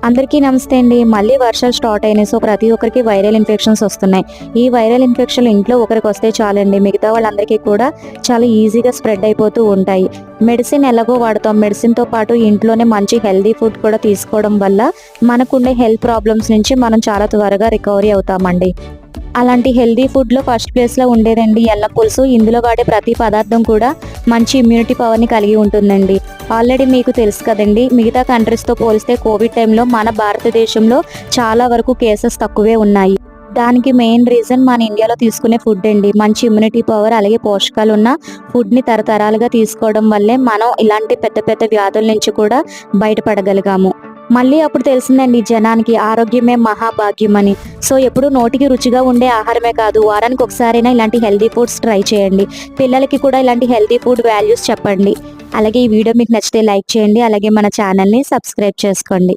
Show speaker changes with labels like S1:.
S1: అందరికీ నమస్తే అండి. మళ్ళీ వర్షాలు స్టార్ట్ అయినాయి. సో ప్రతి ఒక్కరికి వైరల్ ఇన్ఫెక్షన్స్ వస్తున్నాయి. ఈ వైరల్ ఇన్ఫెక్షన్లు ఇంట్లో ఒకరికి వస్తే చాలండి, మిగతా వాళ్ళందరికీ కూడా చాలా ఈజీగా స్ప్రెడ్ అయిపోతూ ఉంటాయి. మెడిసిన్ ఎలాగో వాడతాం, మెడిసిన్తో పాటు ఇంట్లోనే మంచి హెల్దీ ఫుడ్ కూడా తీసుకోవడం వల్ల మనకుండే హెల్త్ ప్రాబ్లమ్స్ నుంచి మనం చాలా త్వరగా రికవరీ అవుతామండి. అలాంటి హెల్దీ ఫుడ్లో ఫస్ట్ ప్లేస్లో ఉండేదండి అల్లం పులుసు. ఇందులో వాడే ప్రతి పదార్థం కూడా మంచి ఇమ్యూనిటీ పవర్ని కలిగి ఉంటుందండి. ఆల్రెడీ మీకు తెలుసు కదండి, మిగతా కంట్రీస్తో పోలిస్తే కోవిడ్ టైంలో మన భారతదేశంలో చాలా వరకు కేసెస్ తక్కువే ఉన్నాయి. దానికి మెయిన్ రీజన్ మన ఇండియాలో తీసుకునే ఫుడ్ అండి. మంచి ఇమ్యూనిటీ పవర్ అలాగే పోషకాలు ఉన్న ఫుడ్ని తరతరాలుగా తీసుకోవడం వల్లే మనం ఇలాంటి పెద్ద పెద్ద వ్యాధుల నుంచి కూడా బయటపడగలిగాము. మళ్ళీ అప్పుడు తెలిసిందండి జనానికి ఆరోగ్యమే మహాభాగ్యం అని. సో ఎప్పుడు నోటికి రుచిగా ఉండే ఆహారమే కాదు, వారానికి ఒకసారైనా ఇలాంటి హెల్దీ ఫుడ్స్ ట్రై చేయండి. పిల్లలకి కూడా ఇలాంటి హెల్దీ ఫుడ్ వాల్యూస్ చెప్పండి. అలాగే ఈ వీడియో మీకు నచ్చితే లైక్ చేయండి. అలాగే మన ఛానల్ని సబ్స్క్రైబ్ చేసుకోండి.